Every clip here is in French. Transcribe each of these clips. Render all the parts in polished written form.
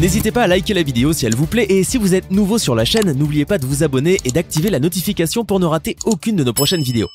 N'hésitez pas à liker la vidéo si elle vous plaît et si vous êtes nouveau sur la chaîne, n'oubliez pas de vous abonner et d'activer la notification pour ne rater aucune de nos prochaines vidéos.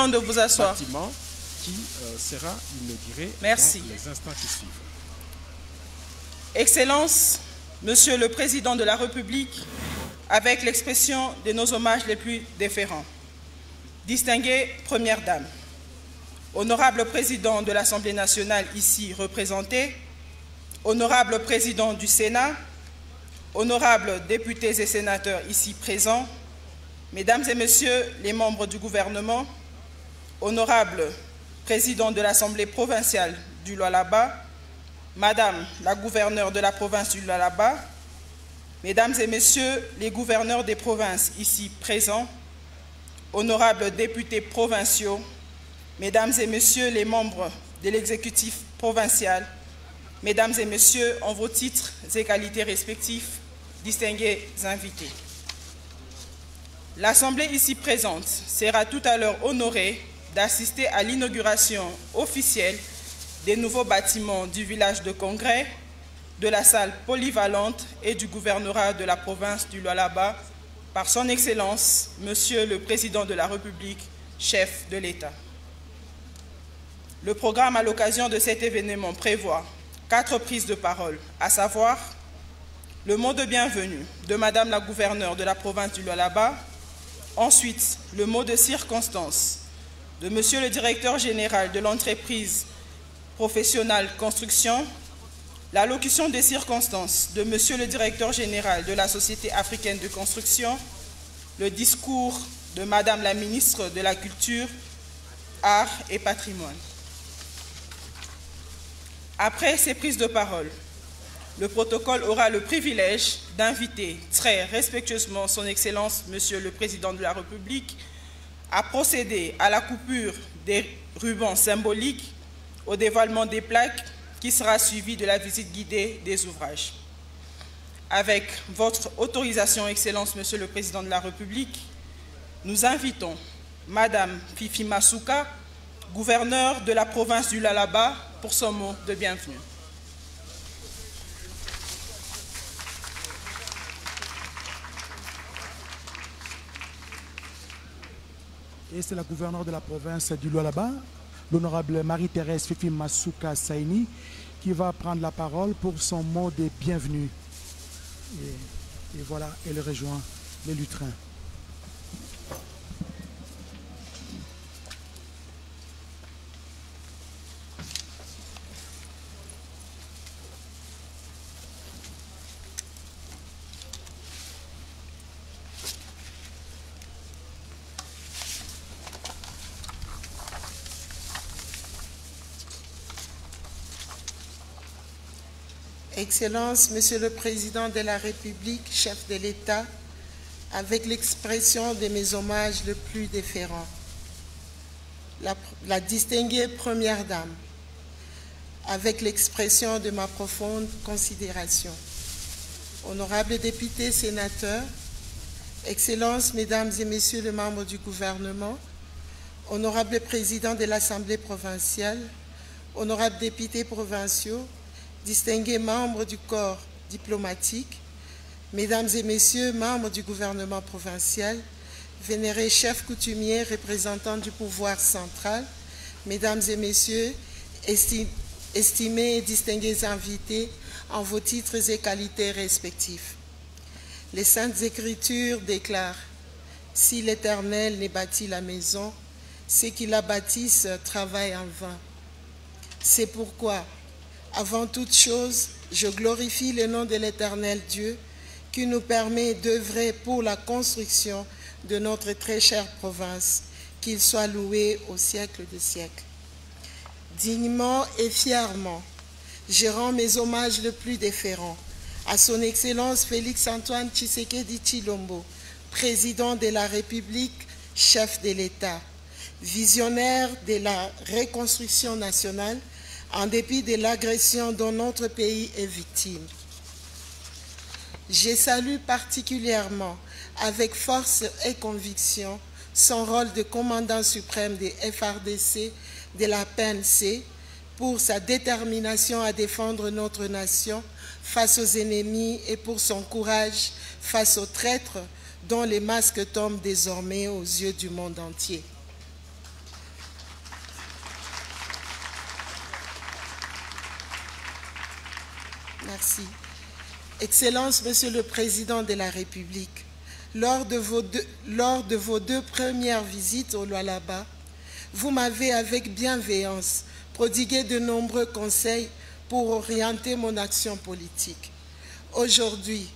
De vous asseoir. Bâtiment qui sera inauguré Merci. dans les instants qui suivent. Excellence, Monsieur le Président de la République, avec l'expression de nos hommages les plus déférents. Distinguée Première Dame, Honorable Président de l'Assemblée nationale ici représenté, Honorable Président du Sénat, Honorables députés et sénateurs ici présents, Mesdames et Messieurs les membres du gouvernement, Honorable Président de l'Assemblée provinciale du Lualaba, Madame la gouverneure de la province du Lualaba, Mesdames et Messieurs les gouverneurs des provinces ici présents, Honorables députés provinciaux, Mesdames et Messieurs les membres de l'exécutif provincial, Mesdames et Messieurs en vos titres et qualités respectifs, distingués invités. L'Assemblée ici présente sera tout à l'heure honorée d'assister à l'inauguration officielle des nouveaux bâtiments du village de congrès, de la salle polyvalente et du gouvernorat de la province du Lualaba par son Excellence, Monsieur le Président de la République, chef de l'État. Le programme à l'occasion de cet événement prévoit 4 prises de parole, à savoir le mot de bienvenue de Madame la gouverneure de la province du Lualaba, ensuite le mot de circonstance de Monsieur le directeur général de l'entreprise professionnelle construction, l'allocution des circonstances de Monsieur le directeur général de la Société africaine de construction, le discours de Madame la ministre de la Culture, Arts et Patrimoine. Après ces prises de parole, le protocole aura le privilège d'inviter très respectueusement son Excellence, Monsieur le Président de la République, à procéder à la coupure des rubans symboliques, au dévoilement des plaques qui sera suivi de la visite guidée des ouvrages. Avec votre autorisation, Excellence, Monsieur le Président de la République, nous invitons Madame Fifi Masuka, gouverneure de la province du Lualaba, pour son mot de bienvenue. Et c'est la gouverneure de la province du Lualaba, l'honorable Marie-Thérèse Fifi Masuka Saini, qui va prendre la parole pour son mot de bienvenue. Et voilà, elle rejoint les lutrins. Excellence, Monsieur le Président de la République, chef de l'État, avec l'expression de mes hommages le plus déférents. La distinguée Première Dame, avec l'expression de ma profonde considération. Honorables députés, sénateurs, Excellences, Mesdames et Messieurs les membres du gouvernement, honorables présidents de l'Assemblée provinciale, honorables députés provinciaux, distingués membres du corps diplomatique, Mesdames et Messieurs, membres du gouvernement provincial, vénérés chefs coutumiers, représentants du pouvoir central, Mesdames et Messieurs, estimés et distingués invités en vos titres et qualités respectifs. Les Saintes Écritures déclarent « Si l'Éternel n'est bâti la maison, ceux qui la bâtissent travaillent en vain. » C'est pourquoi, avant toute chose, je glorifie le nom de l'Éternel Dieu qui nous permet d'œuvrer pour la construction de notre très chère province, qu'il soit loué au siècle des siècles. Dignement et fièrement, je rends mes hommages les plus déférents à son Excellence Félix-Antoine Tshisekedi Tshilombo, président de la République, chef de l'État, visionnaire de la reconstruction nationale, en dépit de l'agression dont notre pays est victime. Je salue particulièrement, avec force et conviction, son rôle de commandant suprême des FARDC de la PNC pour sa détermination à défendre notre nation face aux ennemis et pour son courage face aux traîtres dont les masques tombent désormais aux yeux du monde entier. Merci. Excellence, Monsieur le Président de la République, lors de vos deux premières visites au Lualaba, vous m'avez avec bienveillance prodigué de nombreux conseils pour orienter mon action politique. Aujourd'hui,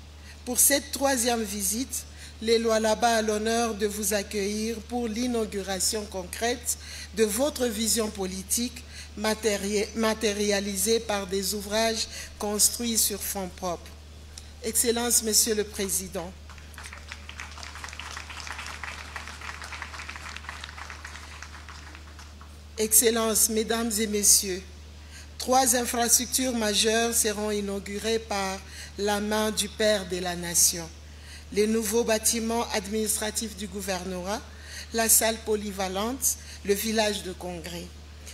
pour cette troisième visite, le Lualaba a l'honneur de vous accueillir pour l'inauguration concrète de votre vision politique matérialisée par des ouvrages construits sur fonds propres. Excellence, Monsieur le Président, Excellences, Mesdames et Messieurs, 3 infrastructures majeures seront inaugurées par la main du Père de la Nation. Les nouveaux bâtiments administratifs du gouvernorat, la salle polyvalente, le village de congrès.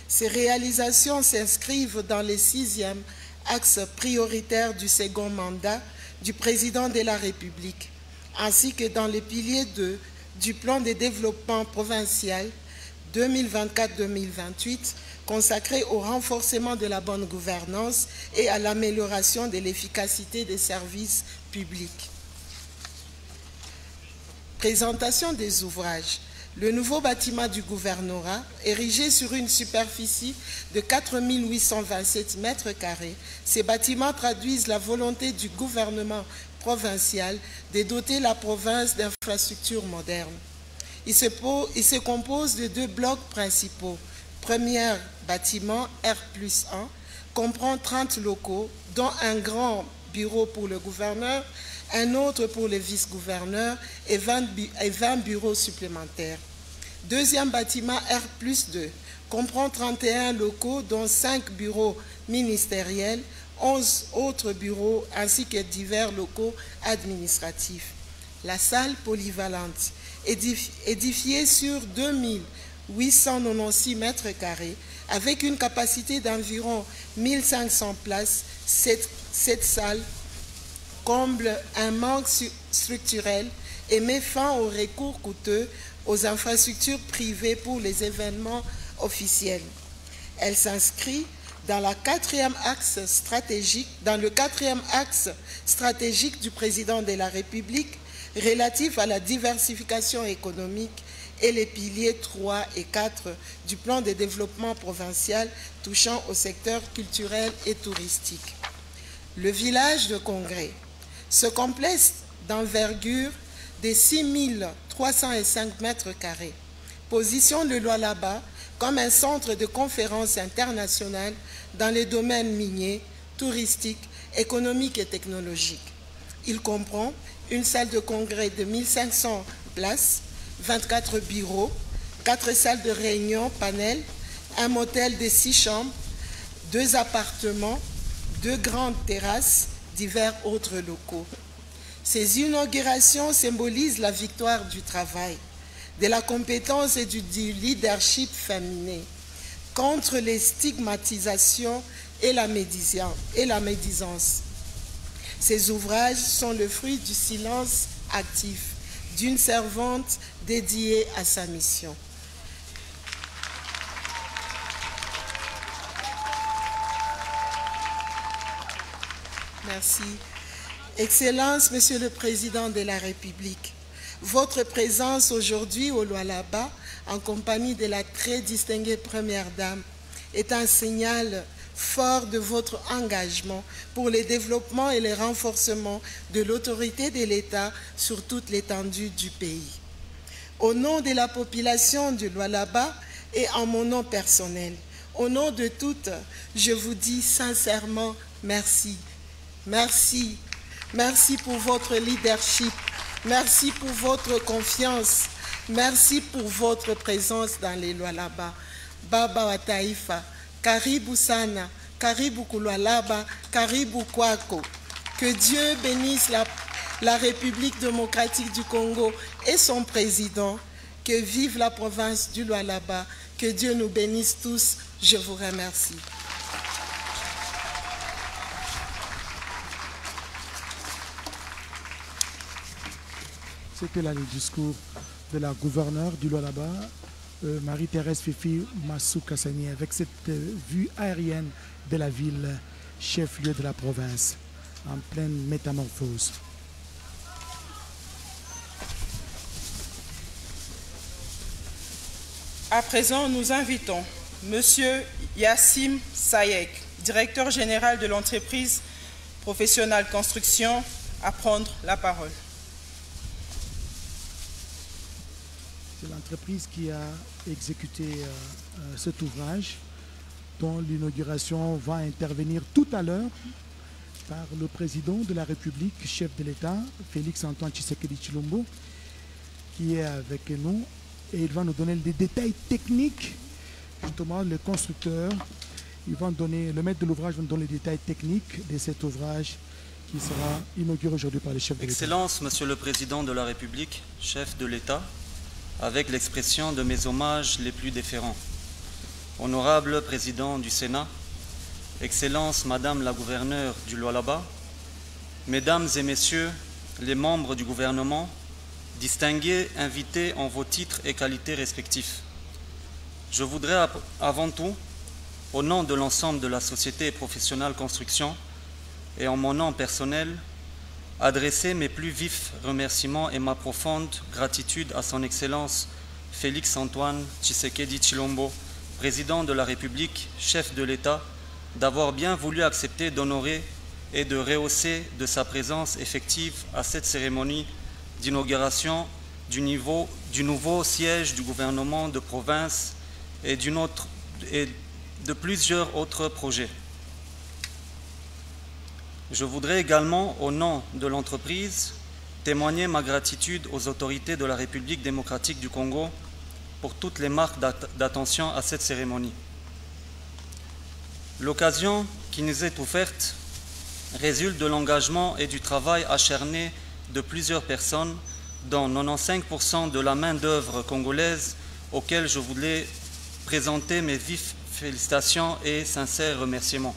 Ces réalisations s'inscrivent dans les 6e axes prioritaires du second mandat du Président de la République, ainsi que dans les piliers du plan de développement provincial 2024-2028, consacré au renforcement de la bonne gouvernance et à l'amélioration de l'efficacité des services publics. Présentation des ouvrages. Le nouveau bâtiment du gouvernorat, érigé sur une superficie de 4 827 mètres carrés, ces bâtiments traduisent la volonté du gouvernement provincial de doter la province d'infrastructures modernes. Il se compose de 2 blocs principaux. Premier bâtiment, R+1, comprend 30 locaux, dont un grand bureau pour le gouverneur, un autre pour le vice-gouverneur et 20 bureaux supplémentaires. Deuxième bâtiment, R+2, comprend 31 locaux, dont 5 bureaux ministériels, 11 autres bureaux ainsi que divers locaux administratifs. La salle polyvalente, édifiée sur 2896 mètres carrés, avec une capacité d'environ 1500 places, cette salle comble un manque structurel et met fin au recours coûteux aux infrastructures privées pour les événements officiels. Elle s'inscrit dans le quatrième axe stratégique du président de la République relatif à la diversification économique et les piliers 3 et 4 du plan de développement provincial touchant au secteur culturel et touristique. Le village de Congrès, ce complexe d'envergure de 6305 mètres carrés, positionne le Lualaba comme un centre de conférences internationales dans les domaines miniers, touristiques, économiques et technologiques. Il comprend une salle de congrès de 1500 places, 24 bureaux, 4 salles de réunion, panels, un motel de 6 chambres, 2 appartements, 2 grandes terrasses, divers autres locaux. Ces inaugurations symbolisent la victoire du travail, de la compétence et du leadership féminin contre les stigmatisations et la médisance. Ces ouvrages sont le fruit du silence actif d'une servante dédiée à sa mission. Merci. Excellence, Monsieur le Président de la République, votre présence aujourd'hui au Lualaba, en compagnie de la très distinguée Première Dame, est un signal fort de votre engagement pour le développement et le renforcement de l'autorité de l'État sur toute l'étendue du pays. Au nom de la population du Lualaba et en mon nom personnel, au nom de toutes, je vous dis sincèrement merci. Merci. Merci pour votre leadership. Merci pour votre confiance. Merci pour votre présence dans les Lualaba. Baba wa Taifa, karibu sana, karibu Lualaba, karibu kwako. Que Dieu bénisse la République démocratique du Congo et son président. Que vive la province du Lualaba. Que Dieu nous bénisse tous. Je vous remercie. C'était là le discours de la gouverneure du Lualaba, Marie-Thérèse Fifi Masuka Saini, avec cette vue aérienne de la ville, chef-lieu de la province, en pleine métamorphose. À présent, nous invitons M. Yassim Sayek, directeur général de l'entreprise professionnelle construction, à prendre la parole. C'est l'entreprise qui a exécuté cet ouvrage, dont l'inauguration va intervenir tout à l'heure par le président de la République, chef de l'État, Félix-Antoine Tshisekedi Tshilombo, qui est avec nous et il va nous donner des détails techniques. Justement, le constructeur, le maître de l'ouvrage va nous donner les détails techniques de cet ouvrage qui sera inauguré aujourd'hui par le chef de l'État. Excellence, Monsieur le Président de la République, chef de l'État, avec l'expression de mes hommages les plus déférents. Honorable Président du Sénat, Excellence Madame la Gouverneure du Lualaba, Mesdames et Messieurs les membres du gouvernement, distingués invités en vos titres et qualités respectifs. Je voudrais avant tout, au nom de l'ensemble de la société professionnelle construction et en mon nom personnel, adresser mes plus vifs remerciements et ma profonde gratitude à son Excellence Félix-Antoine Tshisekedi Tshilombo, Président de la République, chef de l'État, d'avoir bien voulu accepter d'honorer et de rehausser de sa présence effective à cette cérémonie d'inauguration du nouveau siège du gouvernement de province et de plusieurs autres projets. Je voudrais également, au nom de l'entreprise, témoigner ma gratitude aux autorités de la République démocratique du Congo pour toutes les marques d'attention à cette cérémonie. L'occasion qui nous est offerte résulte de l'engagement et du travail acharné de plusieurs personnes, dont 95% de la main-d'œuvre congolaise, auxquelles je voulais présenter mes vives félicitations et sincères remerciements.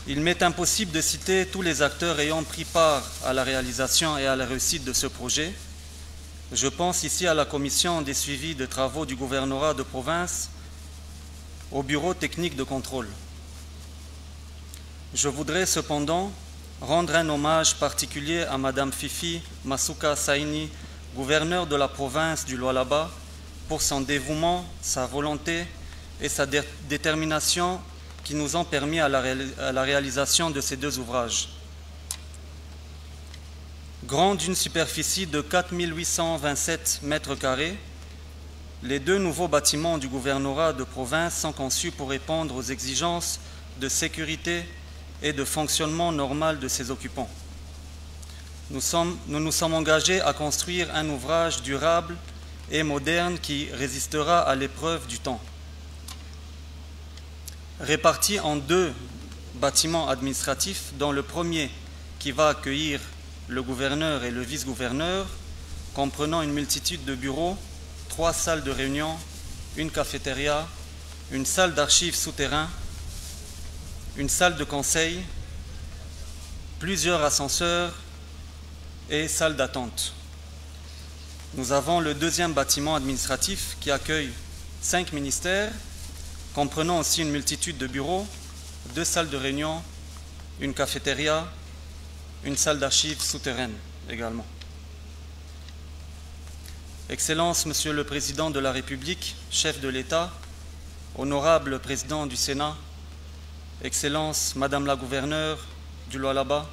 Il m'est impossible de citer tous les acteurs ayant pris part à la réalisation et à la réussite de ce projet. Je pense ici à la commission des suivis de travaux du gouvernorat de province, au bureau technique de contrôle. Je voudrais cependant rendre un hommage particulier à Madame Fifi Masuka Saini, gouverneure de la province du Lualaba, pour son dévouement, sa volonté et sa détermination qui nous ont permis à la réalisation de ces deux ouvrages. Grand d'une superficie de 4 827 mètres carrés, les deux nouveaux bâtiments du gouvernorat de province sont conçus pour répondre aux exigences de sécurité et de fonctionnement normal de ses occupants. Nous nous sommes engagés à construire un ouvrage durable et moderne qui résistera à l'épreuve du temps. Répartis en deux bâtiments administratifs, dont le premier qui va accueillir le gouverneur et le vice-gouverneur, comprenant une multitude de bureaux, 3 salles de réunion, une cafétéria, une salle d'archives souterrain, une salle de conseil, plusieurs ascenseurs et salles d'attente. Nous avons le deuxième bâtiment administratif qui accueille 5 ministères, comprenant aussi une multitude de bureaux, 2 salles de réunion, une cafétéria, une salle d'archives souterraine également. Excellences, Monsieur le Président de la République, chef de l'État, honorable Président du Sénat, Excellences, Madame la Gouverneure du Lualaba,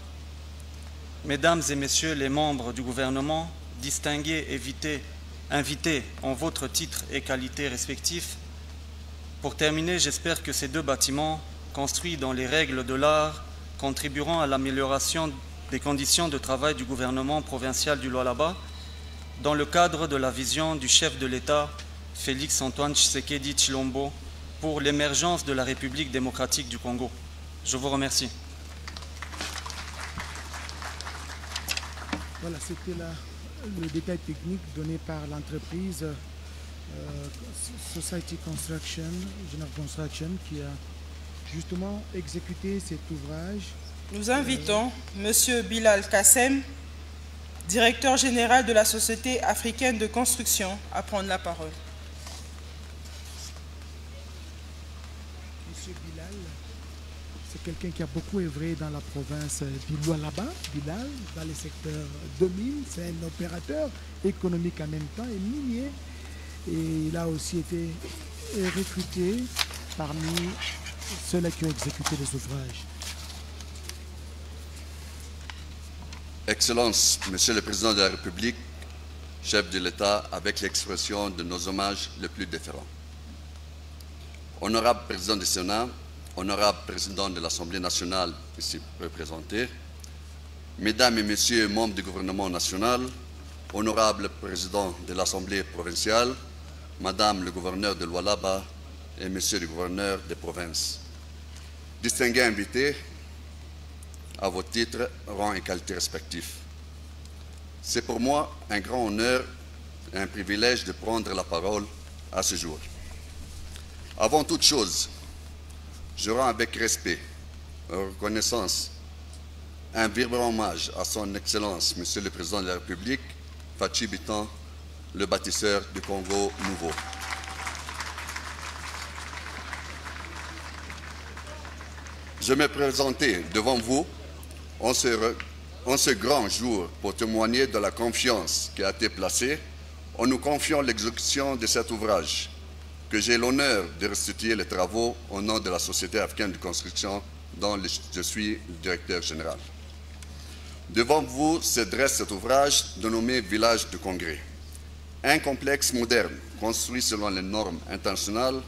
Mesdames et Messieurs les membres du gouvernement, distingués et invités en votre titre et qualité respectifs, pour terminer, j'espère que ces deux bâtiments, construits dans les règles de l'art, contribueront à l'amélioration des conditions de travail du gouvernement provincial du Lualaba, dans le cadre de la vision du chef de l'État, Félix Antoine Tshisekedi Tshilombo, pour l'émergence de la République démocratique du Congo. Je vous remercie. Voilà, c'était le détail technique donné par l'entreprise Society Construction, General Construction, qui a justement exécuté cet ouvrage. Nous invitons M. Bilal Kassem, directeur général de la Société africaine de construction, à prendre la parole. M. Bilal, c'est quelqu'un qui a beaucoup œuvré dans la province du Lualaba, Bilal, dans les secteurs de mines. C'est un opérateur économique en même temps et minier. Et il a aussi été recruté parmi ceux-là qui ont exécuté les ouvrages. Excellences, Monsieur le Président de la République, chef de l'État, avec l'expression de nos hommages les plus déférents. Honorable Président du Sénat, honorable Président de l'Assemblée nationale ici représenté, Mesdames et Messieurs membres du gouvernement national, honorable Président de l'Assemblée provinciale, Madame le gouverneur de Lualaba et Monsieur le gouverneur des provinces. Distingués invités, à vos titres, rangs et qualités respectifs. C'est pour moi un grand honneur et un privilège de prendre la parole à ce jour. Avant toute chose, je rends avec respect et reconnaissance un vibrant hommage à son Excellence, Monsieur le Président de la République, Fachi Biton, le bâtisseur du Congo nouveau. Je me présentais devant vous en ce grand jour pour témoigner de la confiance qui a été placée en nous confiant l'exécution de cet ouvrage, que j'ai l'honneur de restituer les travaux au nom de la Société africaine de construction dont je suis le directeur général. Devant vous se dresse cet ouvrage dénommé Village de Congrès. Un complexe moderne construit selon les normes internationales.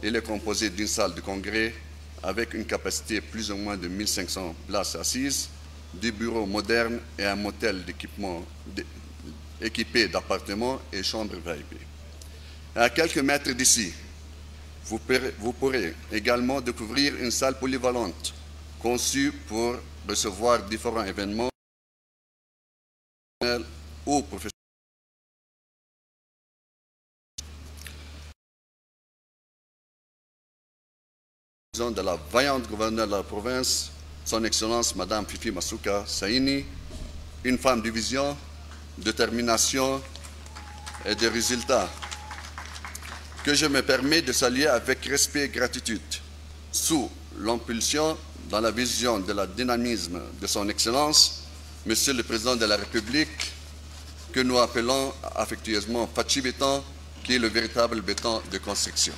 Il est composé d'une salle de congrès avec une capacité plus ou moins de 1500 places assises, des bureaux modernes et un motel d'équipement équipé d'appartements et chambres VIP. À quelques mètres d'ici, vous pourrez également découvrir une salle polyvalente conçue pour recevoir différents événements ou professionnels. De la vaillante gouverneure de la province, Son Excellence Madame Fifi Masuka Saini, une femme de vision, détermination et de résultats, que je me permets de saluer avec respect et gratitude, sous l'impulsion dans la vision de la dynamisme de Son Excellence, Monsieur le Président de la République, que nous appelons affectueusement Fachi Béton, qui est le véritable béton de construction.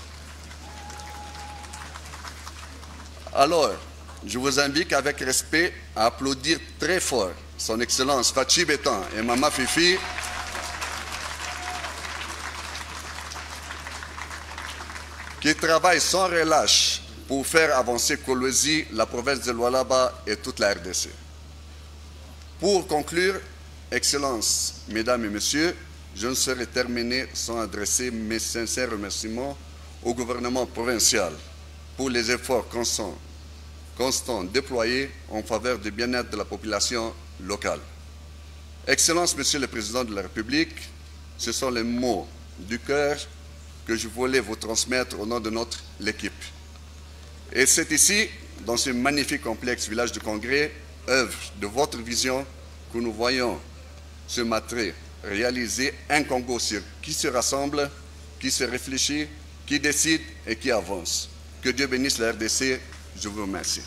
Alors, je vous invite avec respect à applaudir très fort Son Excellence Fachi Béton et Maman Fifi, qui travaillent sans relâche pour faire avancer Kolwezi, la province de Lualaba et toute la RDC. Pour conclure, Excellences, Mesdames et Messieurs, je ne saurais terminer sans adresser mes sincères remerciements au gouvernement provincial pour les efforts constants déployés en faveur du bien-être de la population locale. Excellences, Monsieur le Président de la République, ce sont les mots du cœur que je voulais vous transmettre au nom de notre équipe. Et c'est ici, dans ce magnifique complexe village de congrès, œuvre de votre vision, que nous voyons ce matin réaliser un Congo qui se rassemble, qui se réfléchit, qui décide et qui avance. Que Dieu bénisse la RDC. Je vous remercie.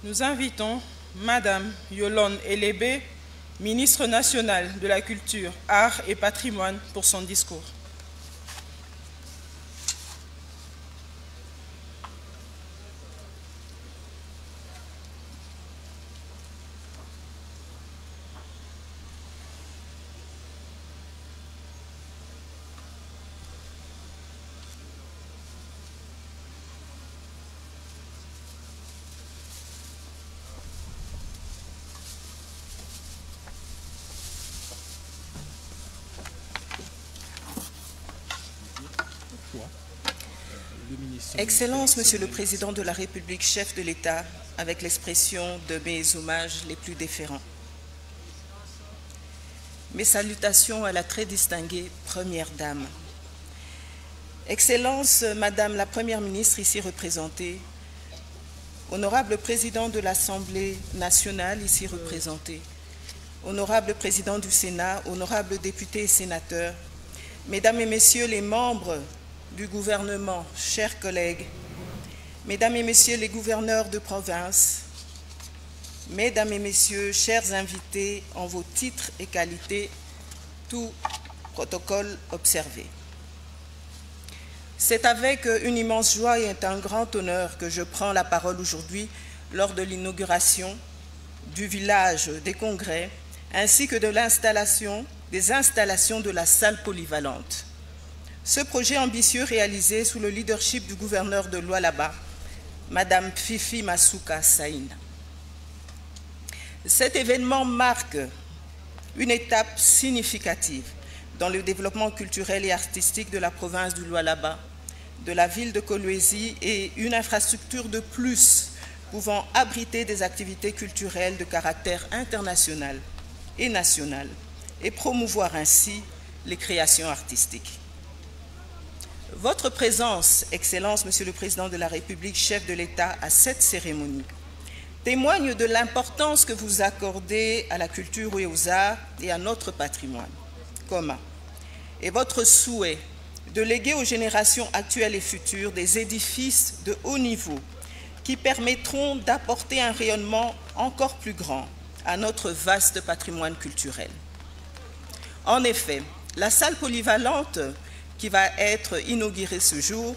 Nous invitons Madame Yolande Elébé, ministre nationale de la Culture, Arts et Patrimoine, pour son discours. Excellence, Monsieur le Président de la République, chef de l'État, avec l'expression de mes hommages les plus déférents. Mes salutations à la très distinguée Première Dame. Excellence, Madame la Première ministre ici représentée, Honorable Président de l'Assemblée nationale ici représenté, Honorable Président du Sénat, Honorables députés et sénateurs, Mesdames et Messieurs les membres du gouvernement, chers collègues, Mesdames et Messieurs les gouverneurs de province, Mesdames et Messieurs, chers invités en vos titres et qualités, tout protocole observé. C'est avec une immense joie et un grand honneur que je prends la parole aujourd'hui lors de l'inauguration du village des congrès ainsi que de des installations de la salle polyvalente. Ce projet ambitieux réalisé sous le leadership du gouverneur de Lualaba, Madame Fifi Masuka Saini. Cet événement marque une étape significative dans le développement culturel et artistique de la province du Lualaba, de la ville de Kolwezi et une infrastructure de plus pouvant abriter des activités culturelles de caractère international et national et promouvoir ainsi les créations artistiques. Votre présence, Excellence, Monsieur le Président de la République, chef de l'État, à cette cérémonie, témoigne de l'importance que vous accordez à la culture et aux arts et à notre patrimoine commun, et votre souhait de léguer aux générations actuelles et futures des édifices de haut niveau qui permettront d'apporter un rayonnement encore plus grand à notre vaste patrimoine culturel. En effet, la salle polyvalente qui va être inaugurée ce jour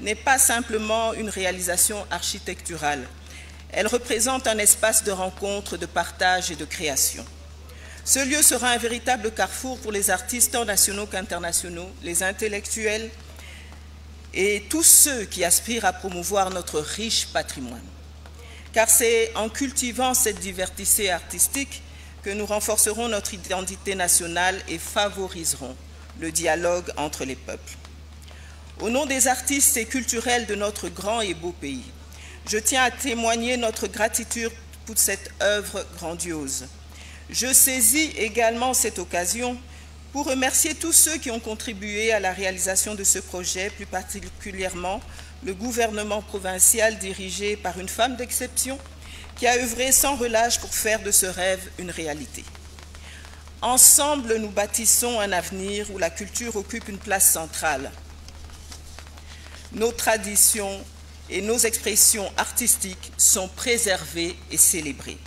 n'est pas simplement une réalisation architecturale. Elle représente un espace de rencontre, de partage et de création. Ce lieu sera un véritable carrefour pour les artistes tant nationaux qu'internationaux, les intellectuels et tous ceux qui aspirent à promouvoir notre riche patrimoine. Car c'est en cultivant cette diversité artistique que nous renforcerons notre identité nationale et favoriserons le dialogue entre les peuples. Au nom des artistes et culturels de notre grand et beau pays, je tiens à témoigner notre gratitude pour cette œuvre grandiose. Je saisis également cette occasion pour remercier tous ceux qui ont contribué à la réalisation de ce projet, plus particulièrement le gouvernement provincial dirigé par une femme d'exception qui a œuvré sans relâche pour faire de ce rêve une réalité. Ensemble, nous bâtissons un avenir où la culture occupe une place centrale. Nos traditions et nos expressions artistiques sont préservées et célébrées.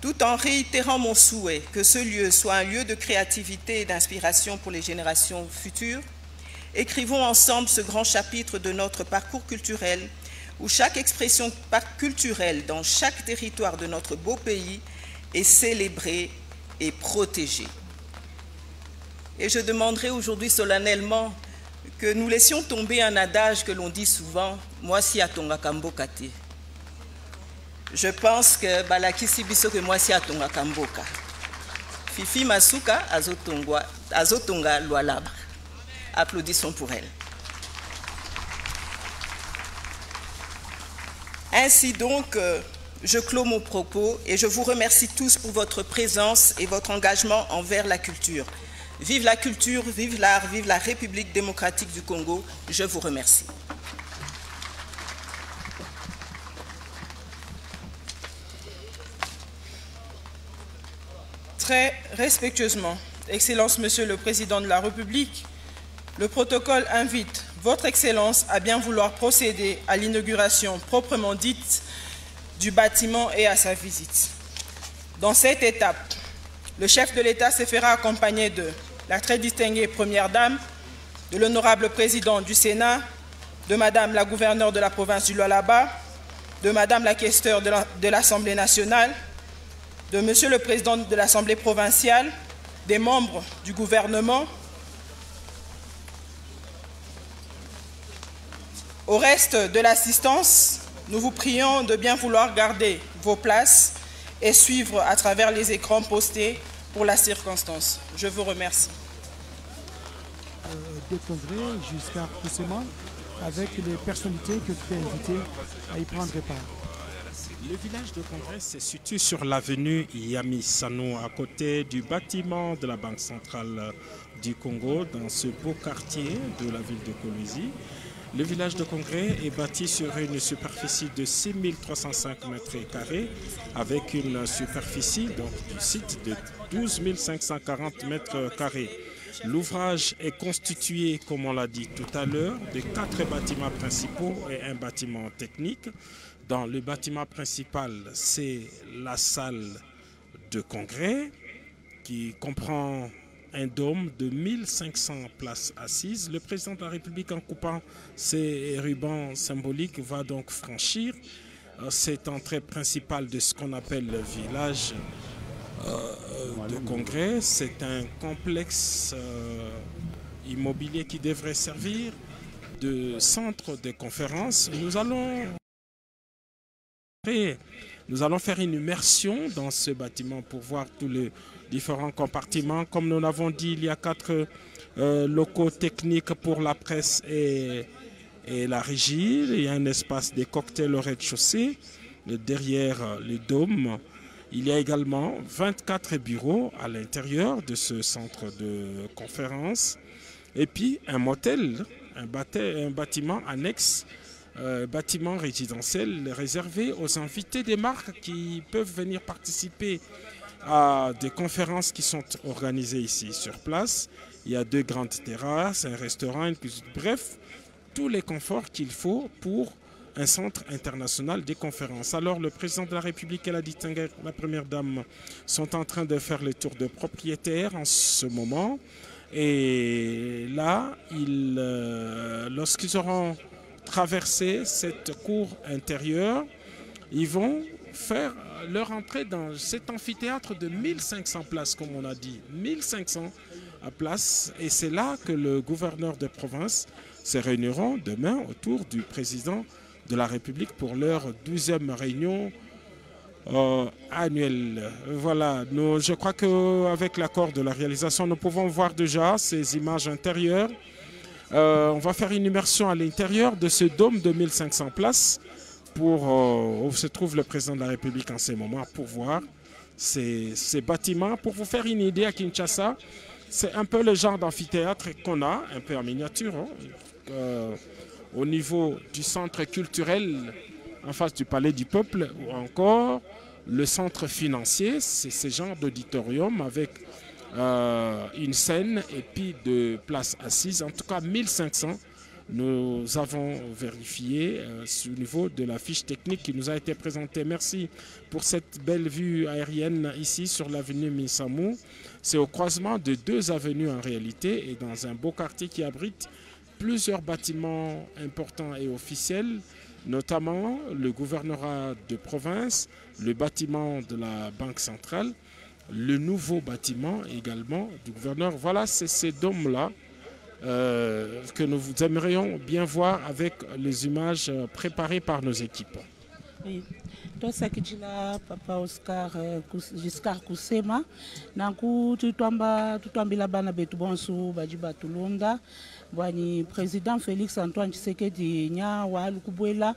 Tout en réitérant mon souhait que ce lieu soit un lieu de créativité et d'inspiration pour les générations futures, écrivons ensemble ce grand chapitre de notre parcours culturel où chaque expression culturelle dans chaque territoire de notre beau pays est célébrée et protégée. Et je demanderai aujourd'hui solennellement que nous laissions tomber un adage que l'on dit souvent, « Moi si atonga kamboka te ». Je pense que balakisi biso que moi si atonga kamboka. Fifi Masuka azotonga Lualaba. Applaudissons pour elle. Ainsi donc, je clôt mon propos et je vous remercie tous pour votre présence et votre engagement envers la culture. Vive la culture, vive l'art, vive la République démocratique du Congo. Je vous remercie. Très respectueusement, Excellence Monsieur le Président de la République, le protocole invite Votre Excellence à bien vouloir procéder à l'inauguration proprement dite du bâtiment et à sa visite. Dans cette étape, le chef de l'État se fera accompagner de la très distinguée Première Dame, de l'honorable Président du Sénat, de Madame la gouverneure de la province du Lualaba, de Madame la questeur de l'Assemblée nationale, de Monsieur le Président de l'Assemblée provinciale, des membres du gouvernement. Au reste de l'assistance, nous vous prions de bien vouloir garder vos places et suivre à travers les écrans postés pour la circonstance. Je vous remercie. Des congrès jusqu'à précisément avec les personnalités que tu es invitées à y prendre part. Le village de congrès se situe sur l'avenue Yamisano, à côté du bâtiment de la Banque centrale du Congo, dans ce beau quartier de la ville de Kolwezi. Le village de congrès est bâti sur une superficie de 6305 m², avec une superficie donc, du site de 12 540 m². L'ouvrage est constitué, comme on l'a dit tout à l'heure, de 4 bâtiments principaux et un bâtiment technique. Dans le bâtiment principal, c'est la salle de congrès qui comprend un dôme de 1500 places assises. Le président de la République, en coupant ses rubans symboliques, va donc franchir cette entrée principale de ce qu'on appelle le village de congrès. C'est un complexe immobilier qui devrait servir de centre de conférence. Nous allons faire une immersion dans ce bâtiment pour voir tous les différents compartiments. Comme nous l'avons dit, il y a 4 locaux techniques pour la presse et la régie. Il y a un espace des cocktails au rez-de-chaussée, derrière le dôme. Il y a également 24 bureaux à l'intérieur de ce centre de conférence. Et puis un motel, un bâtiment annexe, bâtiment résidentiel réservé aux invités des marques qui peuvent venir participer à des conférences qui sont organisées ici sur place. Il y a 2 grandes terrasses, un restaurant, une cuisine, bref, tous les conforts qu'il faut pour un centre international des conférences. Alors le président de la République et la distinguée la Première Dame sont en train de faire le tour de propriétaires en ce moment. Et là, lorsqu'ils auront traversé cette cour intérieure, ils vont faire leur entrée dans cet amphithéâtre de 1500 places, comme on a dit, 1500 places. Et c'est là que le gouverneur de province se réuniront demain autour du président de la République pour leur 12e réunion annuelle. Voilà, je crois qu'avec l'accord de la réalisation, nous pouvons voir déjà ces images intérieures. On va faire une immersion à l'intérieur de ce dôme de 1500 places où se trouve le président de la République en ces moments pour voir ces bâtiments. Pour vous faire une idée, à Kinshasa, c'est un peu le genre d'amphithéâtre qu'on a, un peu en miniature, au niveau du centre culturel en face du Palais du Peuple, ou encore le centre financier, c'est ce genre d'auditorium avec une scène et puis de places assises, en tout cas 1500. Nous avons vérifié au niveau de la fiche technique qui nous a été présentée. Merci pour cette belle vue aérienne ici sur l'avenue Misamou. C'est au croisement de 2 avenues en réalité et dans un beau quartier qui abrite plusieurs bâtiments importants et officiels, notamment le gouvernorat de province, le bâtiment de la Banque centrale, le nouveau bâtiment également du gouverneur. Voilà, c'est ces dômes-là que nous aimerions bien voir avec les images préparées par nos équipes. Oui. Tosakijila papa Oscar Giscard Kusema nanku tutwambila bana betu bonsu baji batulunda bwani président Félix Antoine Tshisekedi nya wa lukubwela